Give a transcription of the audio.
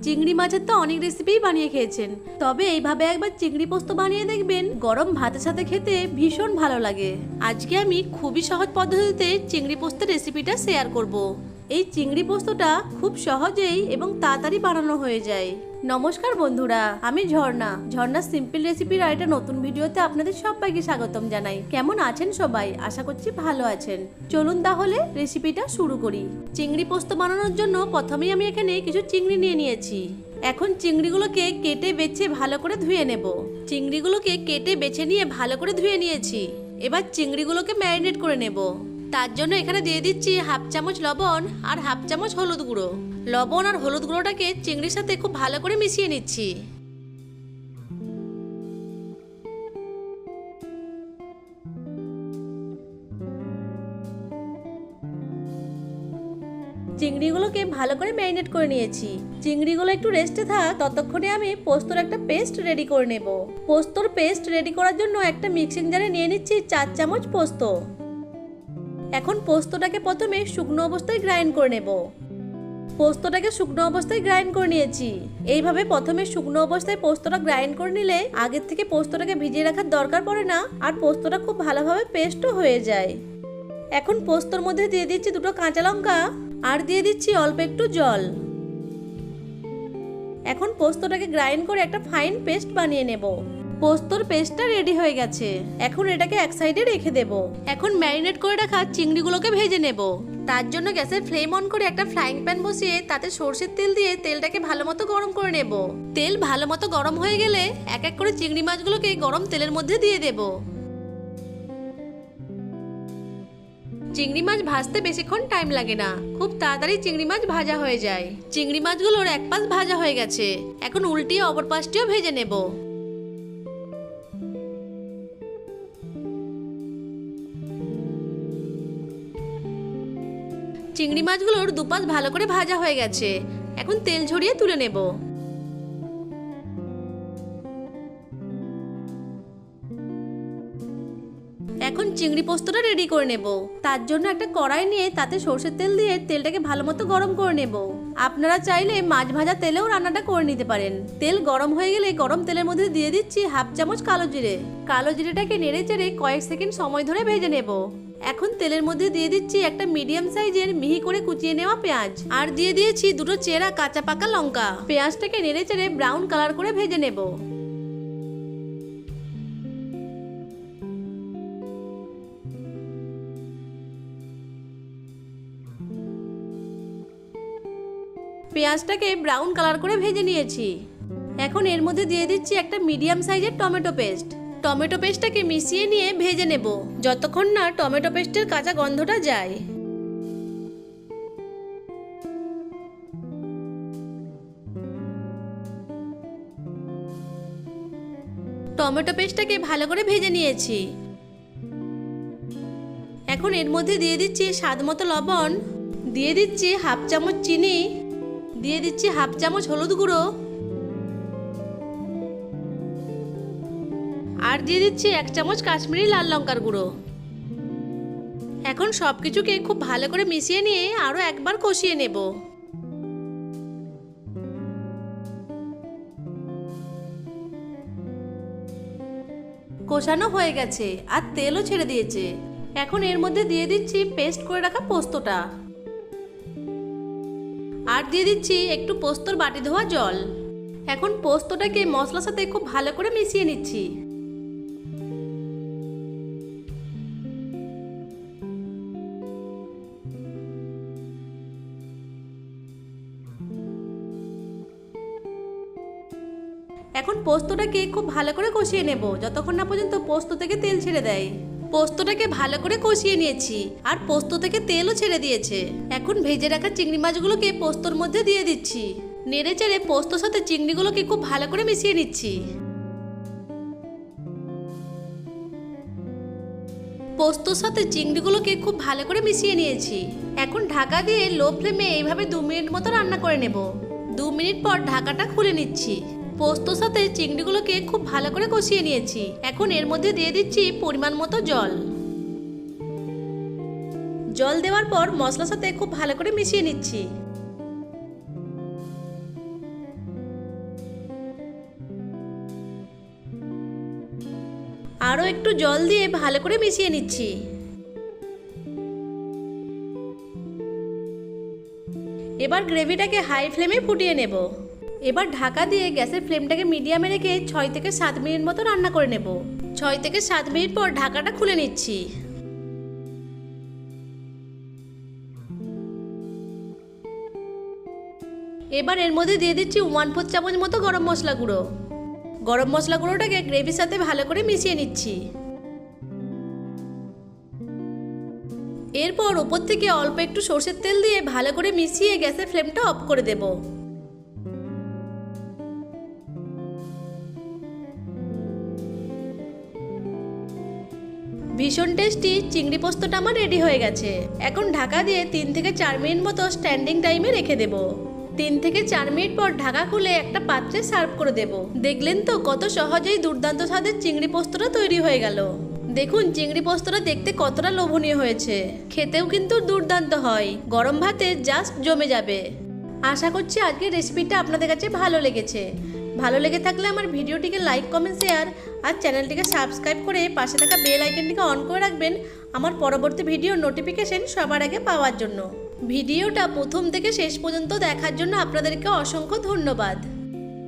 চিংড়ি মাছের তো অনেক রেসিপিই বানিয়ে খেয়েছেন, তবে এইভাবে একবার চিংড়ি পোস্ত বানিয়ে দেখবেন, গরম ভাতের সাথে খেতে ভীষণ ভালো লাগে। আজকে আমি খুবই সহজ পদ্ধতিতে চিংড়ি পোস্তের রেসিপিটা শেয়ার করব। এই চিংড়ি পোস্তটা খুব সহজেই এবং তাড়াতাড়ি বানানো হয়ে যায়। নমস্কার বন্ধুরা, আমি ঝর্ণা সিম্পল রেসিপির আরেকটা নতুন ভিডিওতে আপনাদের সবাইকে স্বাগতম জানাই। কেমন আছেন সবাই? আশা করছি ভালো আছেন। চলুন তাহলে রেসিপিটা শুরু করি। চিংড়ি পোস্ত বানানোর জন্য প্রথমেই আমি এখানে কিছু চিংড়ি নিয়ে নিয়েছি। এখন চিংড়িগুলোকে কেটে বেছে ভালো করে ধুয়ে নেব। চিংড়িগুলোকে কেটে বেছে নিয়ে ভালো করে ধুয়ে নিয়েছি। এবার চিংড়িগুলোকে ম্যারিনেট করে নেব। তার জন্য এখানে দিয়ে দিচ্ছি হাফ চামচ লবণ আর হাফ চামচ হলুদ গুঁড়ো। লবণ আর হলুদ গুঁড়োটাকে চিংড়ির সাথে খুব ভালো করে মিশিয়ে নিচ্ছি। চিংড়িগুলোকে ভালো করে ম্যারিনেট করে নিয়েছি। চিংড়িগুলো একটু রেস্টে থাক, ততক্ষণে আমি পোস্তর একটা পেস্ট রেডি করে নেব। পোস্তর পেস্ট রেডি করার জন্য একটা মিক্সিং জারে নিয়ে নিচ্ছি 4 চামচ পোস্ত। এখন পোস্তটাকে প্রথমে শুকনো অবস্থায় গ্রাইন্ড করে নেব। পোস্তটাকে শুকনো অবস্থায় গ্রাইন্ড করে নিয়েছি। এইভাবে প্রথমে শুকনো অবস্থায় পোস্তটা গ্রাইন্ড করে নিলে আগের থেকে পোস্তটাকে ভিজিয়ে রাখার দরকার পড়ে না, আর পোস্তটা খুব ভালোভাবে পেস্টও হয়ে যায়। এখন পোস্তর মধ্যে দিয়ে দিচ্ছি 2টো কাঁচা লঙ্কা আর দিয়ে দিচ্ছি অল্প একটু জল। এখন পোস্তটাকে গ্রাইন্ড করে একটা ফাইন পেস্ট বানিয়ে নেব। পোস্তর পেস্টটা রেডি হয়ে গেছে। এখন এটাকে এক সাইডে রেখে দেব। এখন ম্যারিনেট করে রাখা চিংড়িগুলোকে ভেজে নেব। তার জন্য গ্যাসের ফ্লেম অন করে একটা ফ্রাইং প্যান বসিয়ে তাতে সরষের তেল দিয়ে তেলটাকে ভালোমতো গরম করে নেব। তেল ভালোমতো গরম হয়ে গেলে এক এক করে চিংড়ি মাছগুলোকে গরম তেলের মধ্যে দিয়ে দেব। চিংড়ি মাছ ভাজতে বেশিক্ষণ টাইম লাগে না, খুব তাড়াতাড়ি চিংড়ি মাছ ভাজা হয়ে যায়। চিংড়ি মাছগুলোর এক পাশ ভাজা হয়ে গেছে। এখন উল্টিয়ে অপর পাশটিও ভেজে নেব। চিংড়ি মাছগুলোর দুপাশ ভালো করে ভাজা হয়ে গেছে। এখন তেল ঝরিয়ে তুলে নেব। এখন চিংড়ি পোস্তটা রেডি করে নেব। তার জন্য একটা কড়াই নিয়ে তাতে সরষের তেল দিয়ে তেলটাকে ভালোমতো গরম করে নেব। আপনারা চাইলে মাছ ভাজা তেলেও রান্নাটা করে নিতে পারেন। তেল গরম হয়ে গেলে গরম তেলের মধ্যে দিয়ে দিচ্ছি হাফ চামচ কালো জিরে। কালো জিরেটাকে নেড়ে চেড়ে কয়েক সেকেন্ড সময় ধরে ভেজে নেব। এখন তেলের মধ্যে দিয়ে দিচ্ছি একটা মিডিয়াম সাইজের মিহি করে কুচিয়ে নেওয়া পেঁয়াজ আর দিয়ে দিয়েছি 2টো চেরা কাঁচা পাকা লঙ্কা। পেঁয়াজটাকে নেড়ে চেড়ে ব্রাউন কালার করে ভেজে নেব। পেঁয়াজটাকে ব্রাউন কালার করে ভেজে নিয়েছি। এখন এর মধ্যে দিয়ে দিচ্ছি একটা মিডিয়াম সাইজের টমেটো পেস্ট। টমেটো পেস্টটাকে মিশিয়ে নিয়ে ভেজে নেব যতক্ষণ না টমেটো পেস্টের কাঁচা গন্ধটা যায়। টমেটো পেস্টটাকে ভালো করে ভেজে নিয়েছি। এখন এর মধ্যে দিয়ে দিচ্ছি স্বাদমতো লবণ, দিয়ে দিচ্ছি হাফ চামচ চিনি, দিয়ে দিচ্ছি হাফ চামচ হলুদ গুঁড়ো আর দিয়ে দিচ্ছি 1 চামচ কাশ্মীরি লাল লঙ্কার গুঁড়ো। এখন সবকিছুকে খুব ভালো করে মিশিয়ে নিয়ে আরো একবার কষিয়ে নেব। কষানো হয়ে গেছে আর তেলও ছেড়ে দিয়েছে। এখন এর মধ্যে দিয়ে দিচ্ছি পেস্ট করে রাখা পোস্তটা আর দিয়ে দিচ্ছি একটু পোস্তর বাটি ধোয়া জল। এখন পোস্তটাকে মশলার সাথে খুব ভালো করে মিশিয়ে নিচ্ছি। এখন পোস্তটাকে খুব ভালো করে কষিয়ে নেব যতক্ষণ না পর্যন্ত পোস্ত থেকে তেল ছেড়ে দেয়। পোস্তটাকে ভালো করে কষিয়ে নিয়েছি আর পোস্ত থেকে তেলও ছেড়ে দিয়েছে। এখন ভেজে রাখা চিংড়ি মাছগুলোকে পোস্তর মধ্যে দিয়ে দিচ্ছি। নেড়ে চেড়ে পোস্তর সাথে চিংড়িগুলোকে খুব ভালো করে মিশিয়ে নিচ্ছি। পোস্তর সাথে চিংড়িগুলোকে খুব ভালো করে মিশিয়ে নিয়েছি। এখন ঢাকা দিয়ে লো ফ্লেমে এইভাবে 2 মিনিট মতো রান্না করে নেব। 2 মিনিট পর ঢাকাটা খুলে নিচ্ছি। পোস্তর সাথে চিংড়িগুলোকে খুব ভালো করে কষিয়ে নিয়েছি। এখন এর মধ্যে দিয়ে দিচ্ছি পরিমাণ মতো জল। জল দেওয়ার পর মশলার সাথে খুব ভালো করে মিশিয়ে নিচ্ছি। আরও একটু জল দিয়ে ভালো করে মিশিয়ে নিচ্ছি। এবার গ্রেভিটাকে হাই ফ্লেমে ফুটিয়ে নেব। এবার ঢাকা দিয়ে গ্যাসের ফ্লেমটাকে মিডিয়ামে রেখে 6 থেকে 7 মিনিট মতো রান্না করে নেব। 6 থেকে 7 মিনিট পর ঢাকাটা খুলে নিচ্ছি। এবার এর মধ্যে দিয়ে দিচ্ছি 1/4 চামচ মতো গরম মশলা গুঁড়ো। গরম মশলা গুঁড়োটাকে গ্রেভির সাথে ভালো করে মিশিয়ে নিচ্ছি। এরপর উপর থেকে অল্প একটু সরষের তেল দিয়ে ভালো করে মিশিয়ে গ্যাসের ফ্লেমটা অফ করে দেব। ভীষণ টেস্টি চিংড়ি পোস্তটা আমার রেডি হয়ে গেছে। এখন ঢাকা দিয়ে 3 থেকে 4 মিনিট মতো স্ট্যান্ডিং টাইমে রেখে দেব। 3 থেকে 4 মিনিট পর ঢাকা খুলে একটা পাত্রে সার্ভ করে দেব। দেখলেন তো কত সহজেই দুর্দান্ত স্বাদের চিংড়ি পোস্তটা তৈরি হয়ে গেল। দেখুন চিংড়ি পোস্তটা দেখতে কতটা লোভনীয় হয়েছে, খেতেও কিন্তু দুর্দান্ত হয়। গরম ভাতে জাস্ট জমে যাবে। আশা করছি আজকের রেসিপিটা আপনাদের কাছে ভালো লেগেছে। ভালো লেগে থাকলে আমার ভিডিওটিকে লাইক, কমেন্ট, শেয়ার আর চ্যানেলটিকে সাবস্ক্রাইব করে পাশে থাকা বেল আইকনটিকে অন করে রাখবেন আমার পরবর্তী ভিডিওর নোটিফিকেশন সবার আগে পাওয়ার জন্য। ভিডিওটা প্রথম থেকে শেষ পর্যন্ত দেখার জন্য আপনাদেরকে অসংখ্য ধন্যবাদ।